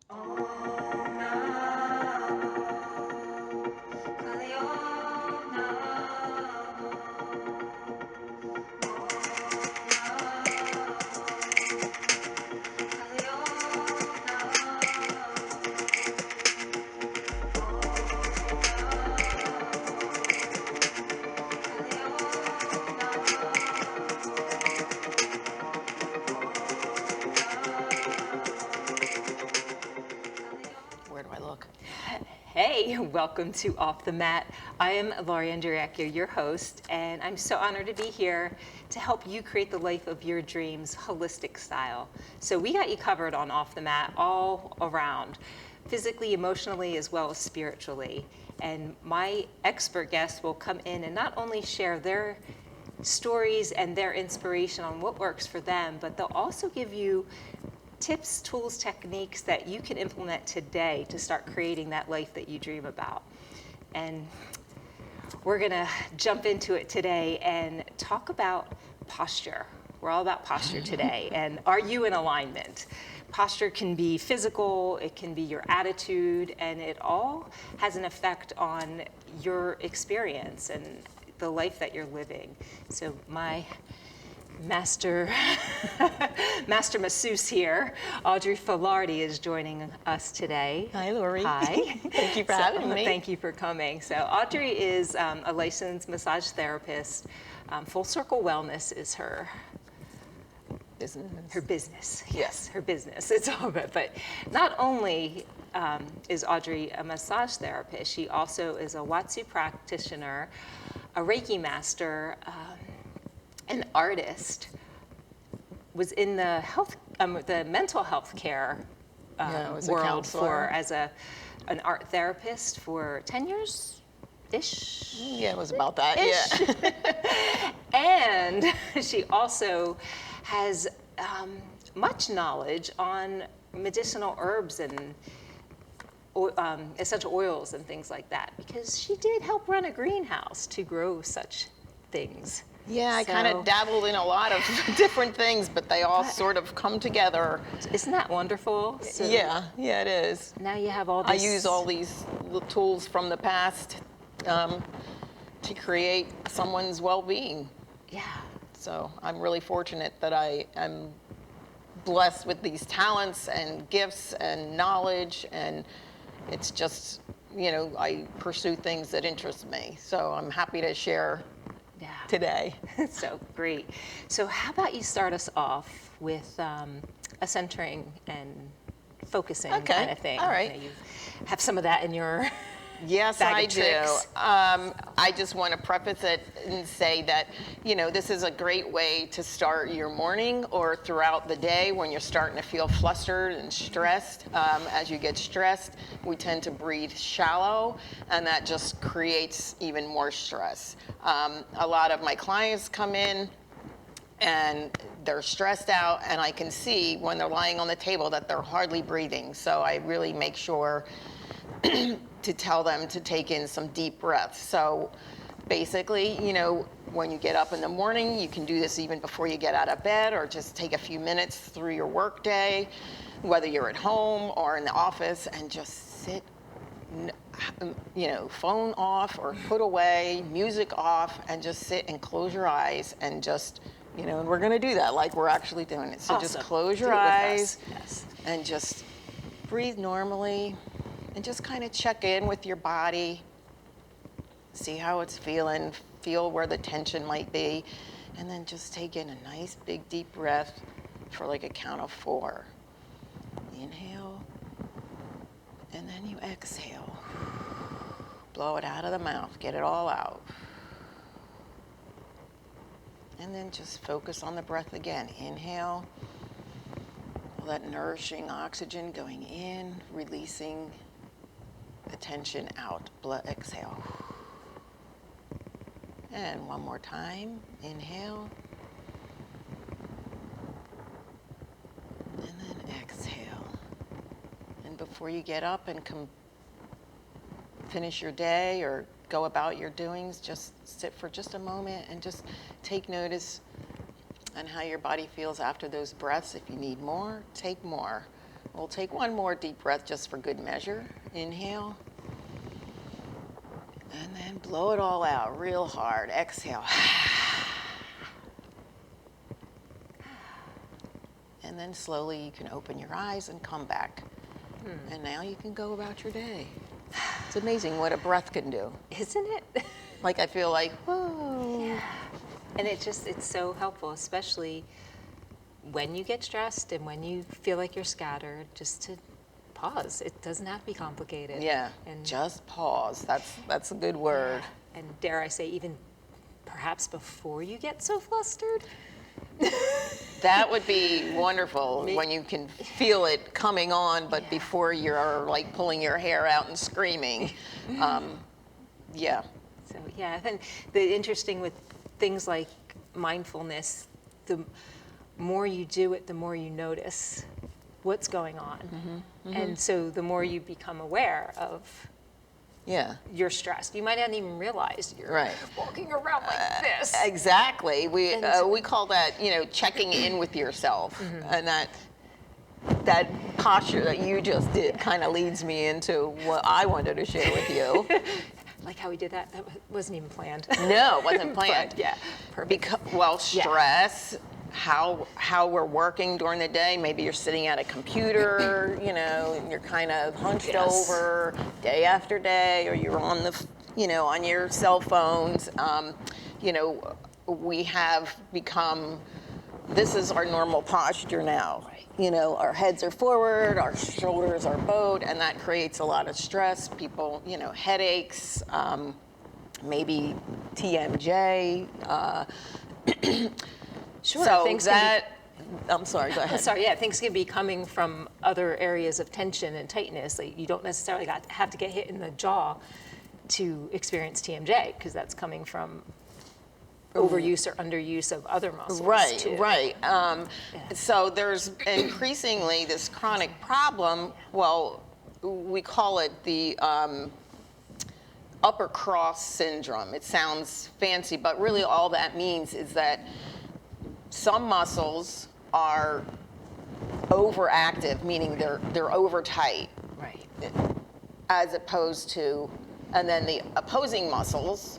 Where do I look? Hey, welcome to Off the Mat. I am Laurie Andriacchio, your host, and I'm so honored to be here to help you create the life of your dreams, holistic style. So we got you covered on Off the Mat all around, physically, emotionally, as well as spiritually. And my expert guests will come in and not only share their stories and their inspiration on what works for them, but they'll also give you tips, tools, techniques that you can implement today to start creating that life that you dream about. And we're gonna jump into it today and talk about posture. We're all about posture today. And are you in alignment? Posture can be physical, it can be your attitude, and it all has an effect on your experience and the life that you're living. So my master masseuse here, Audrey Filardi, is joining us today. Hi, Laurie. Hi. Thank you for having me. Thank you for coming. So Audrey is a licensed massage therapist. Full Circle Wellness is her business. Yes, her business. It's all good. But not only is Audrey a massage therapist, she also is a Watsu practitioner, a Reiki master, an artist, was in the the mental health care world as an art therapist for 10 years ish. Yeah, it was about that. Ish. Yeah. And she also has much knowledge on medicinal herbs and essential oils and things like that, because she did help run a greenhouse to grow such things. Yeah, I kind of dabbled in a lot of different things, but they all sort of come together. Isn't that wonderful? So yeah, it is. now you have all this. I use all these tools from the past to create someone's well-being. Yeah. So I'm really fortunate that I am blessed with these talents and gifts and knowledge, and it's just, I pursue things that interest me. So I'm happy to share today. So great. So how about you start us off with a centering and focusing kind of thing. All right. You have some of that in your Yes, bag I of tricks. do. I just want to preface it and say that, this is a great way to start your morning or throughout the day when you're starting to feel flustered and stressed. As you get stressed, we tend to breathe shallow, and that just creates even more stress. A lot of my clients come in and they're stressed out, and I can see when they're lying on the table that they're hardly breathing. So I really make sure to tell them to take in some deep breaths. So basically, when you get up in the morning, you can do this even before you get out of bed, or just take a few minutes through your work day, whether you're at home or in the office, and just sit, phone off or put away, music off, and just sit and close your eyes and just, and we're gonna do that like we're actually doing it. So Awesome. just close your eyes and just breathe normally. And just kind of check in with your body, see how it's feeling, feel where the tension might be, and then just take in a nice big deep breath for like a count of 4. Inhale, and then you exhale. Blow it out of the mouth, get it all out. And then just focus on the breath again. Inhale, all that nourishing oxygen going in, releasing the tension out. Exhale. And one more time. Inhale. And then exhale. And before you get up and finish your day or go about your doings, just sit for just a moment and just take notice on how your body feels after those breaths. If you need more, take more. We'll take one more deep breath just for good measure. Inhale. And then blow it all out real hard. Exhale. And then slowly you can open your eyes and come back. And now you can go about your day. It's amazing what a breath can do. Isn't it? Like I feel like, whoa. Yeah. And it's so helpful, especially when you get stressed and when you feel like you're scattered, just to pause. It doesn't have to be complicated. Yeah, And just pause. That's a good word. And dare I say, even perhaps before you get so flustered. That would be wonderful when you can feel it coming on, but before you're like pulling your hair out and screaming. Yeah. So yeah, and the interesting with things like mindfulness, the more you do it, the more you notice what's going on. And so the more you become aware of Yeah. you're stressed. You might not even realize you're walking around like this. Exactly. We call that, checking in with yourself, and that posture that you just did kind of leads me into what I wanted to share with you. Like how we did that. That wasn't even planned. No, it wasn't planned. But, yeah. Perfect. Stress. How we're working during the day. Maybe you're sitting at a computer, and you're kind of hunched over day after day, or you're on on your cell phones. We have become, this is our normal posture now. Our heads are forward, our shoulders are bowed, and that creates a lot of stress. People, headaches, maybe TMJ. Sure. So I'm sorry, go ahead. Sorry, yeah, things can be coming from other areas of tension and tightness. Like you don't necessarily have to get hit in the jaw to experience TMJ, because that's coming from overuse or underuse of other muscles. Right. So there's increasingly this chronic problem. Well, we call it the upper cross syndrome. It sounds fancy, but really all that means is that some muscles are overactive, meaning they're over tight. Right. As opposed to, and then the opposing muscles,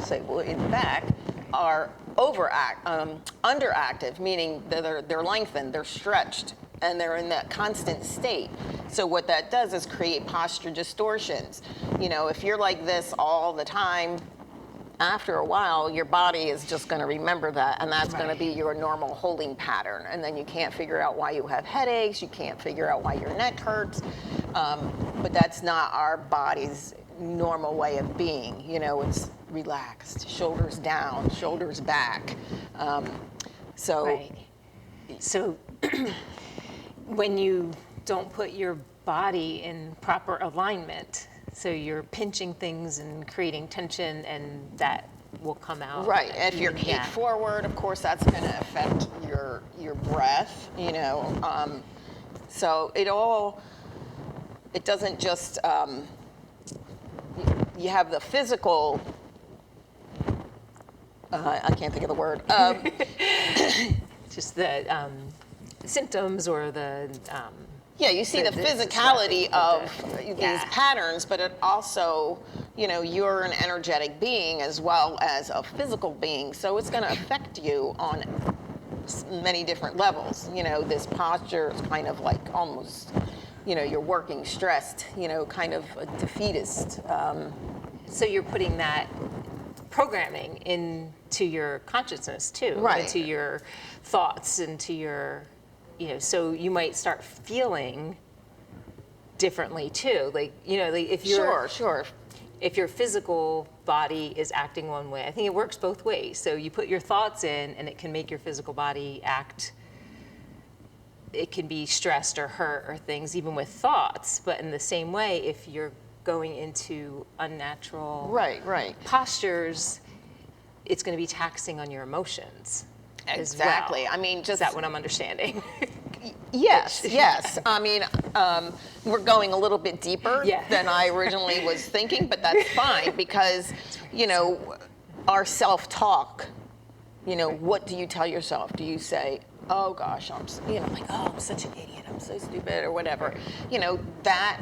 say in the back, are underactive, meaning that they're lengthened, they're stretched, and they're in that constant state. So what that does is create posture distortions. If you're like this all the time, after a while, your body is just going to remember that, and that's going to be your normal holding pattern. And then you can't figure out why you have headaches, you can't figure out why your neck hurts, but that's not our body's normal way of being. It's relaxed, shoulders down, shoulders back. So when you don't put your body in proper alignment, so you're pinching things and creating tension, and that will come out. Right. If you're feet forward, of course, that's going to affect your breath. So it doesn't just. You have the physical. I can't think of the word. Just the symptoms or the. You see the physicality of these patterns, but it also, you're an energetic being as well as a physical being. So it's going to affect you on many different levels. This posture is kind of like almost, you're working stressed, kind of a defeatist. So you're putting that programming into your consciousness too, into your thoughts, into your. So you might start feeling differently too. If you're if your physical body is acting one way, I think it works both ways. So you put your thoughts in, and it can make your physical body act. It can be stressed or hurt or things, even with thoughts. But in the same way, if you're going into unnatural postures, it's going to be taxing on your emotions. Exactly. Well. I mean, is that what I'm understanding? Yes. I mean, we're going a little bit deeper than I originally was thinking, but that's fine because, our self-talk, what do you tell yourself? Do you say, oh gosh, like, oh, I'm such an idiot, I'm so stupid, or whatever. Right. That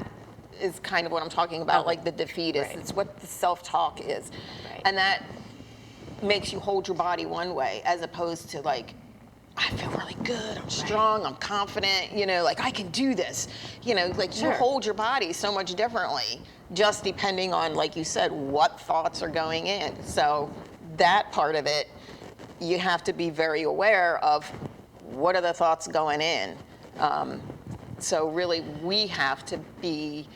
is kind of what I'm talking about, Oh, like the defeatist. right. It's what the self-talk is. Right. And that makes you hold your body one way, as opposed to like, I feel really good, I'm strong, I'm confident, like I can do this. Like you Sure. hold your body so much differently, just depending on, like you said, what thoughts are going in. So that part of it, you have to be very aware of what are the thoughts going in. So really, we have to be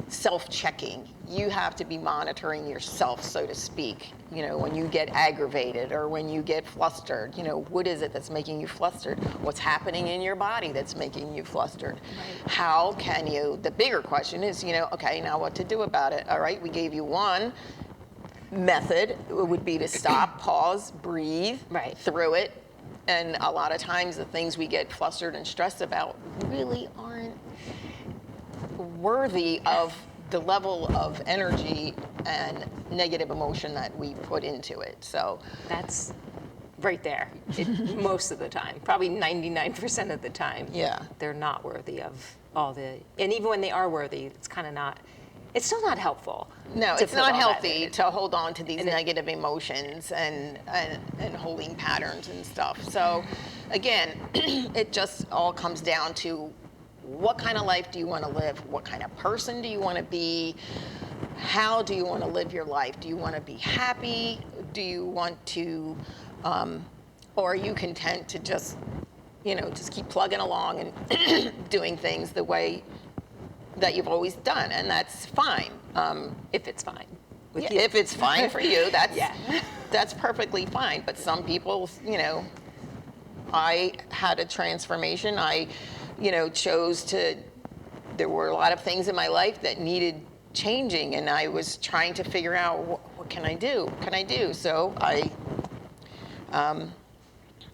self-checking. You have to be monitoring yourself, so to speak. When you get aggravated or when you get flustered, what is it that's making you flustered? What's happening in your body that's making you flustered? Right. How can you, the bigger question is, okay, now what to do about it? All right, we gave you one method. It would be to stop, pause, breathe Right. through it. And a lot of times the things we get flustered and stressed about really aren't worthy of the level of energy and negative emotion that we put into it. So That's right there. Most of the time, probably 99% of the time, Yeah. they're not worthy of all the, and even when they are worthy, it's still not helpful. no, to it's put not all that healthy in. to hold on to these And it- negative emotions and holding patterns and stuff. So again, it just all comes down to what kind of life do you want to live? What kind of person do you want to be? How do you want to live your life? Do you want to be happy? Do you want to, or are you content to just keep plugging along and doing things the way that you've always done? And that's fine. If it's fine with Yeah, you. if it's fine for you, that's Yeah. that's perfectly fine. But some people, I had a transformation. I, chose to. There were a lot of things in my life that needed changing, and I was trying to figure out what can I do? What can I do? So I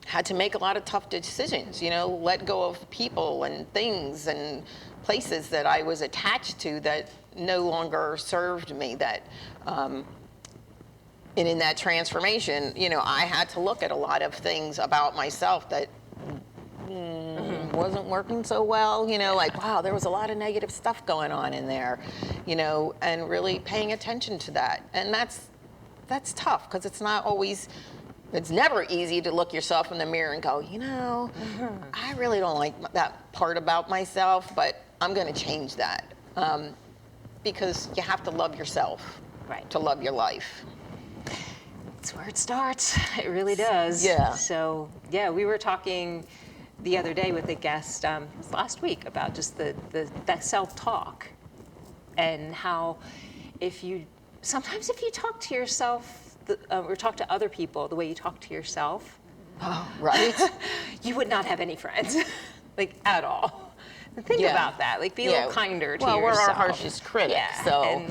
had to make a lot of tough decisions. Let go of people and things and places that I was attached to that no longer served me. And in that transformation, I had to look at a lot of things about myself that wasn't working so well, like, wow, there was a lot of negative stuff going on in there, and really paying attention to that. And that's tough, because it's never easy to look yourself in the mirror and go, I really don't like that part about myself, but I'm going to change that. Because you have to love yourself Right. to love your life. That's where it starts. It really does. Yeah. So, yeah, we were talking the other day with a guest last week about just that self-talk and how sometimes if you talk to yourself or talk to other people the way you talk to yourself, Oh, right? you would not have any friends, like at all. Think Yeah. about that. Like, be a little kinder to well, yourself. we're our harshest critic, Yeah. so.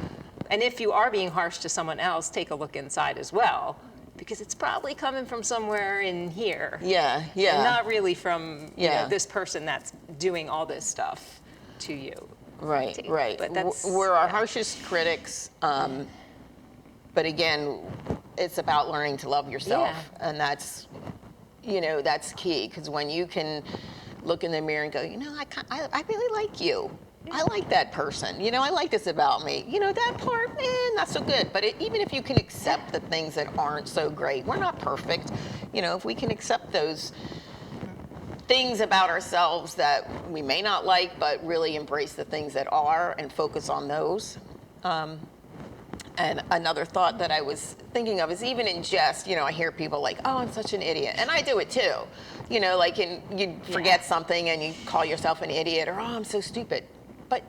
And if you are being harsh to someone else, take a look inside as well, because it's probably coming from somewhere in here. Yeah. And not really from Yeah. this person that's doing all this stuff to you. Right. But that's, We're our yeah. harshest critics, but again, it's about learning to love yourself, Yeah. and that's key. Because when you can look in the mirror and go, I really like you. I like that person. I like this about me. That part, not so good. But even if you can accept the things that aren't so great, we're not perfect. If we can accept those things about ourselves that we may not like, but really embrace the things that are and focus on those. And another thought that I was thinking of is, even in jest, I hear people like, oh, I'm such an idiot. And I do it too. Like you forget something and you call yourself an idiot, or, oh, I'm so stupid. But,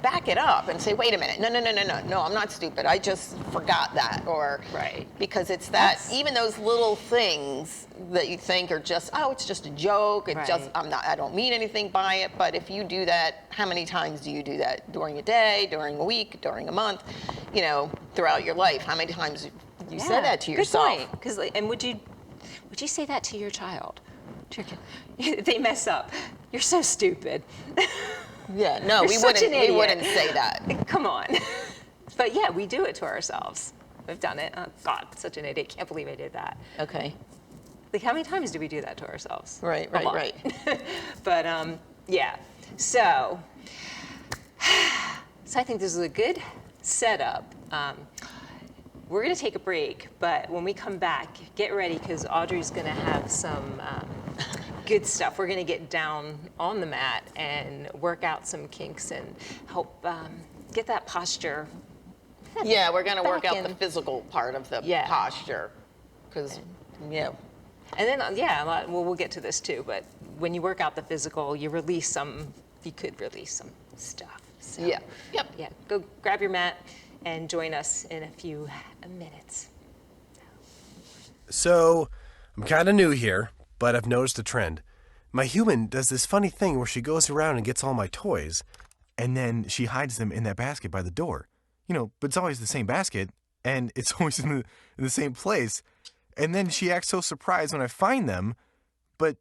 back it up and say, wait a minute, no, I'm not stupid. I just forgot that. Or, Right. Because it's that, even those little things that you think are just, oh, it's just a joke. It's just, Right. I don't mean anything by it. But if you do that, how many times do you do that? During a day, during a week, during a month, throughout your life? How many times you said that to yourself? Good point. 'Cause, and would you say that to your child? If they mess up, you're so stupid. Yeah, no, You're we such wouldn't. an We idiot. wouldn't say that. Come on. But yeah, we do it to ourselves. We've done it. Oh God, such an idiot. Can't believe I did that. Okay. Like, how many times do we do that to ourselves? Right. A lot. But yeah, so I think this is a good setup. We're going to take a break, but when we come back, get ready because Audrey's going to have some good stuff. We're going to get down on the mat and work out some kinks and help get that posture. Yeah, we're going to work Back out the in. physical part of the Yeah. posture. Because, yeah. And then, we'll get to this too, but when you work out the physical, you could release some stuff. So, Yeah. Yep. Yeah, go grab your mat and join us in a few minutes. So, I'm kind of new here, but I've noticed a trend. My human does this funny thing where she goes around and gets all my toys, and then she hides them in that basket by the door. But it's always the same basket, and it's always in the same place. And then she acts so surprised when I find them, but,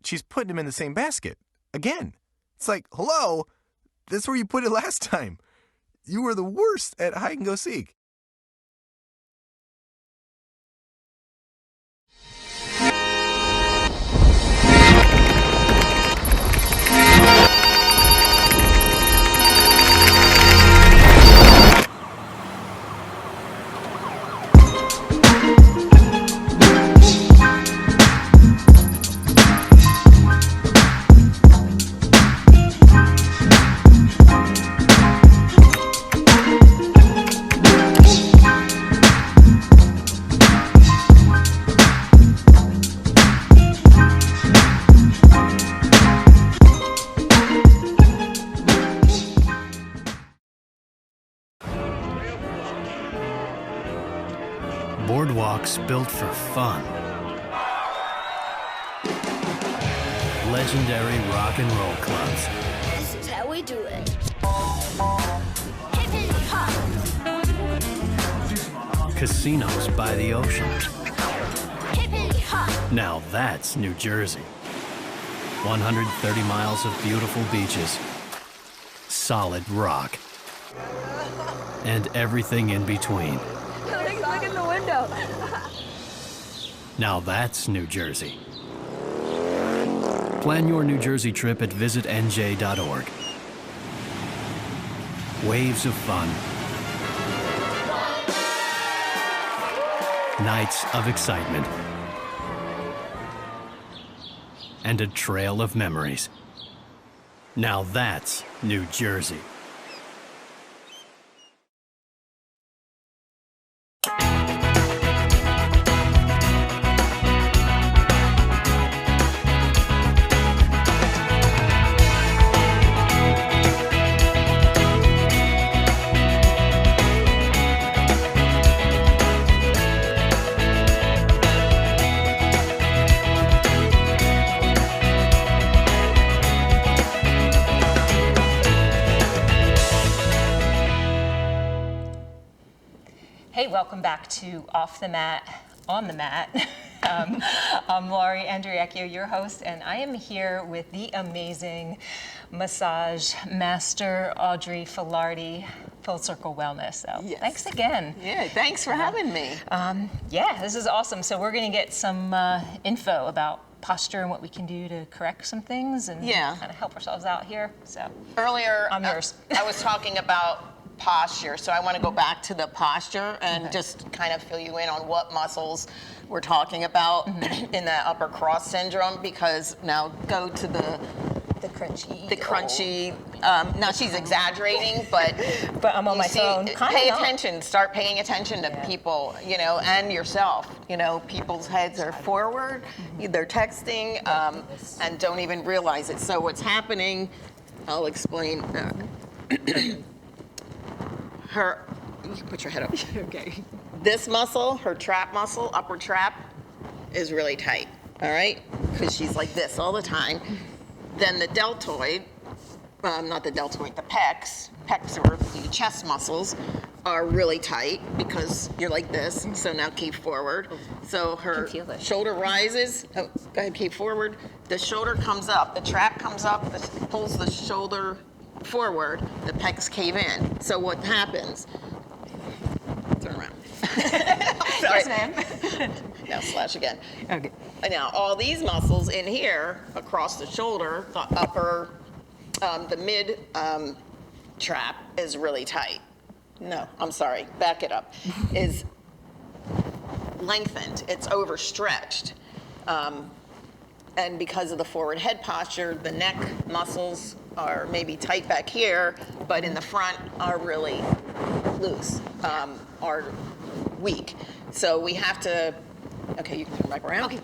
she's putting them in the same basket. Again. It's like, hello, that's where you put it last time. You were the worst at hide and go seek. Boardwalks built for fun. Legendary rock and roll clubs. This is how we do it. Hip hip hop. Casinos by the ocean. Hip hip hop. Now that's New Jersey. 130 miles of beautiful beaches. Solid rock. And everything in between. Look in the window. Now that's New Jersey. Plan your New Jersey trip at visitnj.org. Waves of fun. Nights of excitement. And a trail of memories. Now that's New Jersey. Hey, welcome back to Off the Mat, on the Mat. I'm Audrey Filardi, your host, and I am here with the amazing massage master, Audrey Filardi, Full Circle Wellness. So Yes. Thanks again. Yeah, thanks for having me. Yeah, this is awesome. So we're going to get some info about posture and what we can do to correct some things and Yeah. kind of help ourselves out here. So Earlier, I'm yours. I was talking about posture, so I want to go back to the posture and just kind of fill you in on what muscles we're talking about in that upper cross syndrome, because now go to the crunchy. Now she's exaggerating, but I'm on you my see, phone. Pay attention. Start paying attention to people, and yourself. People's heads are forward. They're texting and don't even realize it. So what's happening? I'll explain. You can put your head up. Okay. This muscle, her trap muscle, upper trap, is really tight. All right, because she's like this all the time. Then the deltoid, not the deltoid, the pecs or the chest muscles are really tight because you're like this. So now keep forward. So her feel it. shoulder rises. Oh, go ahead, keep forward. The shoulder comes up. The trap comes up. Pulls the shoulder forward. The pecs cave in. So what happens? Turn around. Sorry. Yes, ma'am. Now slash again. Okay. And now all these muscles in here across the shoulder, the upper, the mid trap is really tight. No, I'm sorry, back it up. Is lengthened, it's overstretched. And because of the forward head posture, the neck muscles are maybe tight back here, but in the front are really loose, are weak. So we have to, okay, you can turn back around. Okay.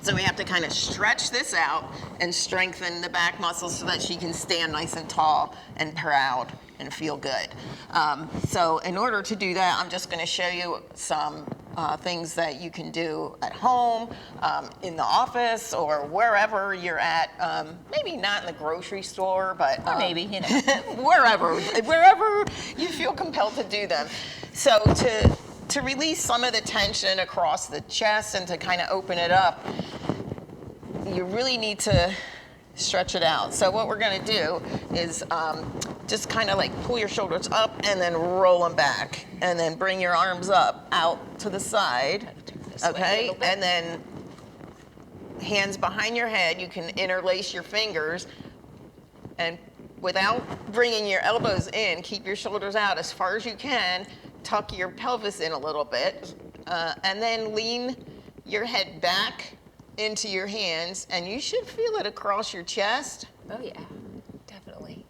So we have to kind of stretch this out and strengthen the back muscles so that she can stand nice and tall and proud and feel good. So in order to do that, I'm just going to show you some things that you can do at home, in the office, or wherever you're at. Maybe not in the grocery store, but Or maybe, you know. wherever you feel compelled to do them. So to release some of the tension across the chest and to kind of open it up, you really need to stretch it out. So what we're going to do is just kind of like pull your shoulders up and then roll them back, and then bring your arms up out to the side. This way a Okay, little bit. and then hands behind your head. You can interlace your fingers, and without bringing your elbows in, keep your shoulders out as far as you can. Tuck your pelvis in a little bit, and then lean your head back into your hands, and you should feel it across your chest. Oh yeah, definitely.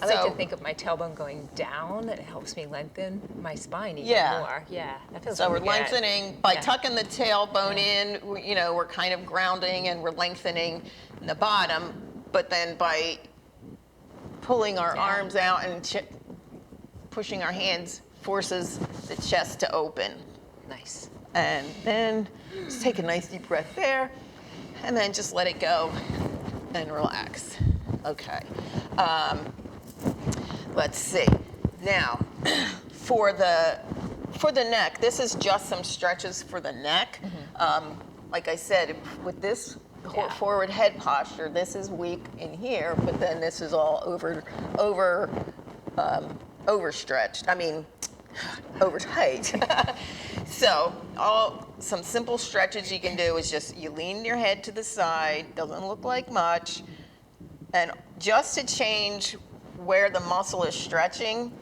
I like So- to think of my tailbone going down. It helps me lengthen my spine even Yeah. more. Yeah, that feels So really we're good. lengthening by Yeah. tucking the tailbone in. We're kind of grounding and we're lengthening the bottom, but then by pulling our arms out and pushing our hands forces the chest to open. Nice. And then just take a nice deep breath there, and then just let it go and relax. Okay. Let's see. Now, for the neck, this is just some stretches for the neck. Like I said, with this forward head posture, this is weak in here, but then this is all overstretched. I mean, over tight. So some simple stretches you can do is just you lean your head to the side, doesn't look like much, and just to change where the muscle is stretching.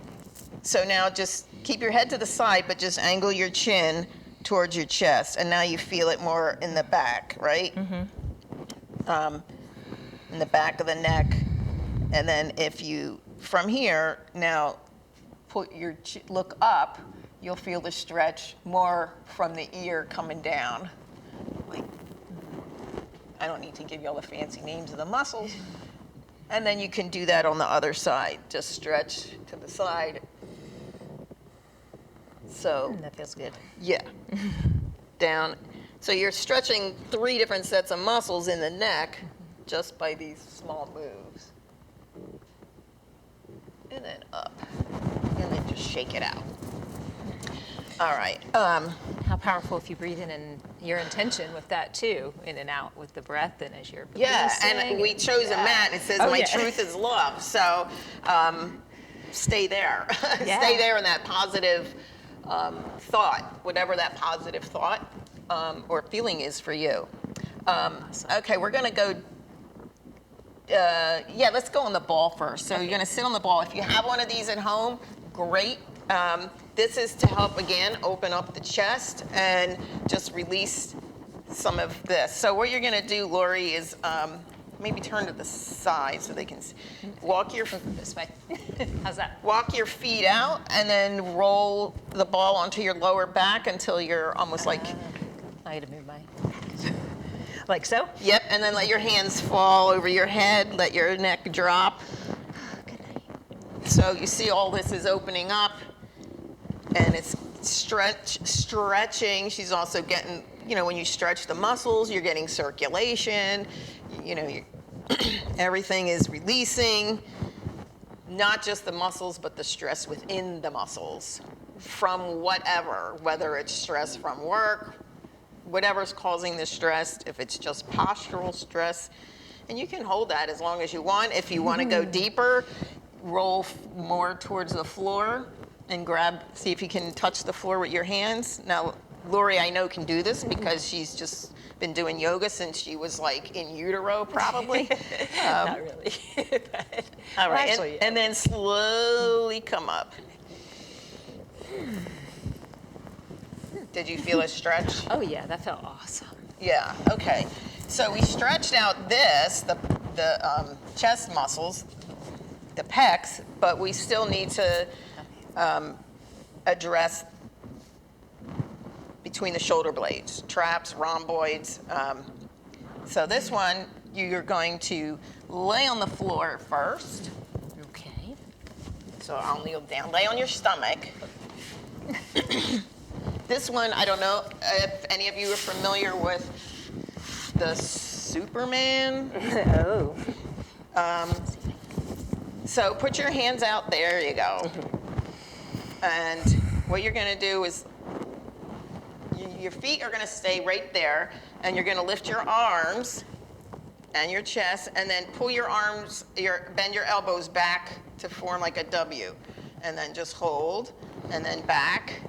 So now just keep your head to the side, but just angle your chin towards your chest, and now you feel it more in the back, right? In the back of the neck, and then if you, from here, now put your look up, you'll feel the stretch more from the ear coming down. Like, I don't need to give you all the fancy names of the muscles. And then you can do that on the other side. Just stretch to the side. So, That feels good. yeah, down. So you're stretching 3 different sets of muscles in the neck just by these small moves. And then up. And then just shake it out. All right. How powerful if you breathe in and your intention with that too, in and out with the breath and as you're Yeah, releasing. and we chose a mat. It says, Oh, my yeah. truth is love. So stay there. Yeah. Stay there in that positive thought, whatever that positive thought or feeling is for you. Okay, we're going to go, let's go on the ball first. So you're going to sit on the ball. If you have one of these at home, great. This is to help, again, open up the chest and just release some of this. So what you're going to do, Lori, is maybe turn to the side so they can walk your This way. How's that? walk your feet out and then roll the ball onto your lower back until you're almost like, I gotta move my, like so? yep, and then let your hands fall over your head, let your neck drop. So you see all this is opening up and it's stretching. She's also getting, when you stretch the muscles, you're getting circulation, everything is releasing, not just the muscles, but the stress within the muscles from whatever, whether it's stress from work, whatever's causing the stress, if it's just postural stress. And you can hold that as long as you want. If you want to go deeper, roll more towards the floor and see if you can touch the floor with your hands. Now, Lori, I know, can do this because she's just been doing yoga since she was like in utero, probably. Not really. But All right, actually, and then slowly come up. Did you feel a stretch? oh yeah, that felt awesome. Yeah, okay. So we stretched out the chest muscles, the pecs, but we still need to address between the shoulder blades, traps, rhomboids. So this one, you're going to lay on the floor first. Okay. So I'll kneel down. Lay on your stomach. This one, I don't know if any of you are familiar with the Superman. Oh. So put your hands out. There you go. And what you're going to do is your feet are going to stay right there, and you're going to lift your arms and your chest, and then pull your arms, bend your elbows back to form like a W, and then just hold, and then back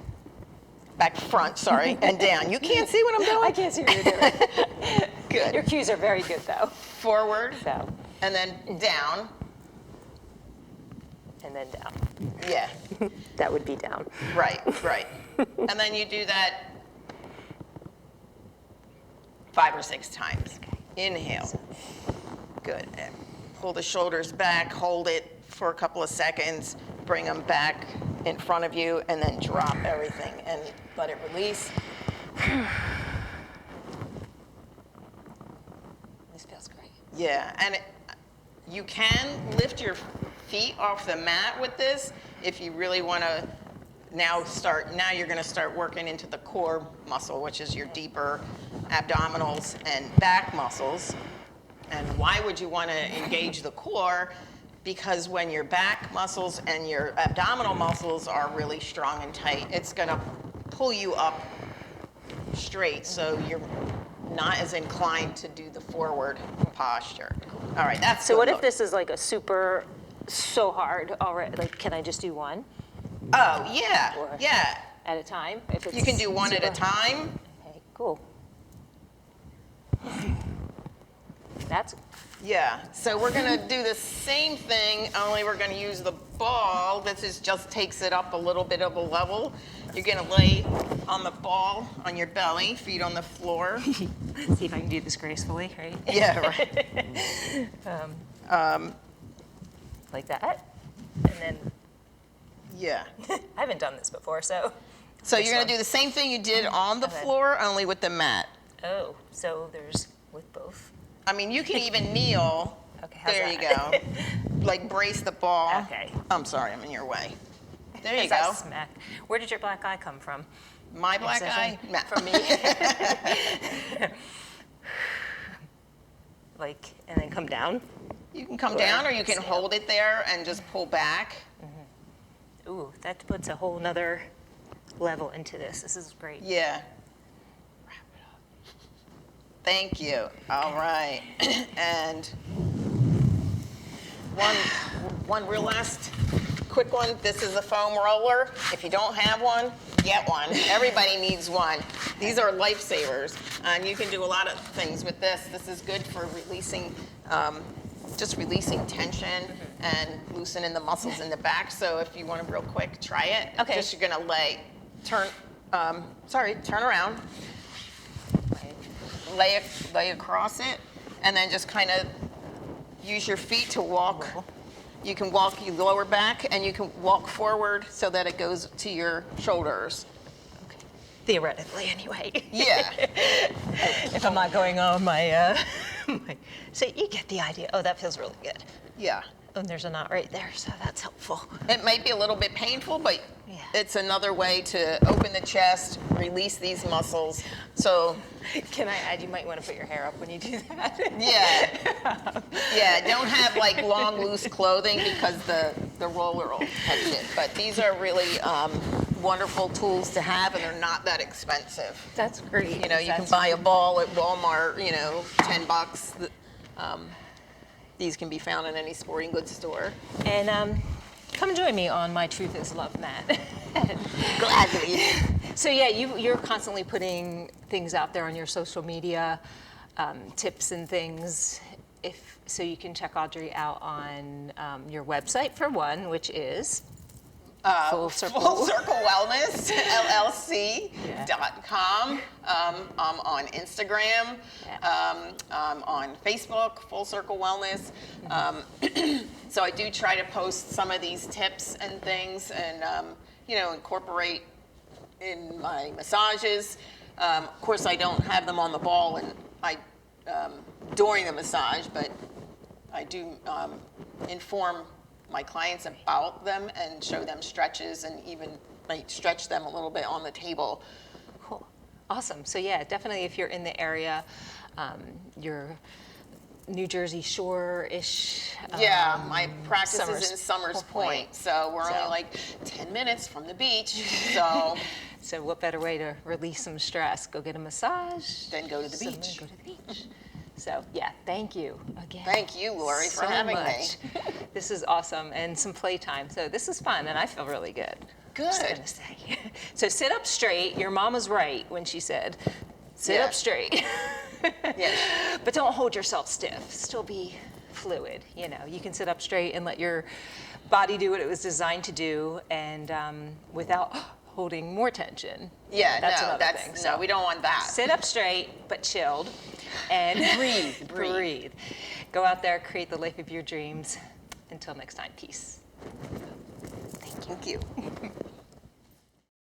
front, sorry, and down. You can't see what I'm doing? I can't see what you're doing. Good. Your cues are very good though. Forward, So, and then down. and then down. Yeah, That would be down. right. And then you do that 5 or 6 times. Inhale. Good. And pull the shoulders back, hold it for a couple of seconds, bring them back in front of you, and then drop everything and let it release. This feels great. Yeah, and you can lift your feet off the mat with this if you really want to now you're going to start working into the core muscle, which is your deeper abdominals and back muscles. And why would you want to engage the core? Because when your back muscles and your abdominal muscles are really strong and tight, it's going to pull you up straight, so you're not as inclined to do the forward posture. All right, that's So good. what if this is like a so hard already? Like, can I just do one Oh, yeah, Or- yeah. at a time? If it's You can do one at a super- time. Okay, cool. That's Yeah, so we're gonna do the same thing, only we're gonna use the ball. This just takes it up a little bit of a level. You're gonna lay on the ball on your belly, feet on the floor. see if I can do this gracefully, right? Yeah, right. Like that, and then Yeah. I haven't done this before, so. So This you're gonna one. do the same thing you did on the Okay. floor, only with the mat. Oh, so there's with both. I mean, you can even kneel. Okay, how's There you that? go. Like brace the ball. Okay. I'm sorry, I'm in your way. There you As I go. smack. Where did your black eye come from? My black eye? Excision? Mat. From me. Like, and then come down. You can come down, or you can hold it there and just pull back. Ooh, that puts a whole nother level into this. This is great. Yeah. Wrap it up. Thank you. All right. And one real last quick one. This is a foam roller. If you don't have one, get one. Everybody needs one. These are lifesavers, and you can do a lot of things with this. This is good for releasing, just releasing tension and loosening the muscles in the back. So if you want to real quick, try it. Okay. Just you're gonna turn around. Lay across it, and then just kind of use your feet to walk. You can walk your lower back, and you can walk forward so that it goes to your shoulders. Theoretically, anyway. Yeah. If I'm not going on my, so you get the idea. Oh, that feels really good. Yeah. And there's a knot right there, so that's helpful. It might be a little bit painful, but Yeah. it's another way to open the chest, release these muscles. So, Can I add, you might want to put your hair up when you do that. yeah. Yeah, don't have like long, loose clothing because the roller will catch it. But these are really wonderful tools to have, and they're not that expensive. That's great. You know, you can buy a ball at Walmart, $10. These can be found in any sporting goods store. And come join me on my Truth is Love mat. Gladly. So yeah, you're constantly putting things out there on your social media, tips and things. So you can check Audrey out on your website for one, which is Full Circle Wellness LLC.com. I'm on Instagram. I'm on Facebook, Full Circle Wellness. So I do try to post some of these tips and things, and incorporate in my massages. Of course, I don't have them on the ball and during the massage, but I do inform my clients about them and show them stretches, and even like stretch them a little bit on the table. Cool. Awesome. So yeah, definitely if you're in the area, you're New Jersey Shore-ish. Yeah, my practice Summers- is in Summers Point. Point, so we're only like 10 minutes from the beach. So So what better way to release some stress? Go get a massage. then go to the Then beach. Go to the beach. So yeah, thank you again. Thank you, Lori, for so having me. much. This is awesome, and some playtime. So this is fun, and I feel really good. Just Good. gonna say. So sit up straight. Your mom was right when she said, sit Yeah. up straight. Yes. But don't hold yourself stiff. Still be fluid. You can sit up straight and let your body do what it was designed to do, and without holding more tension. Yeah, That's another thing. no, we don't want that. Sit up straight, but chilled, and breathe. Go out there, create the life of your dreams. Until next time, peace. Thank you.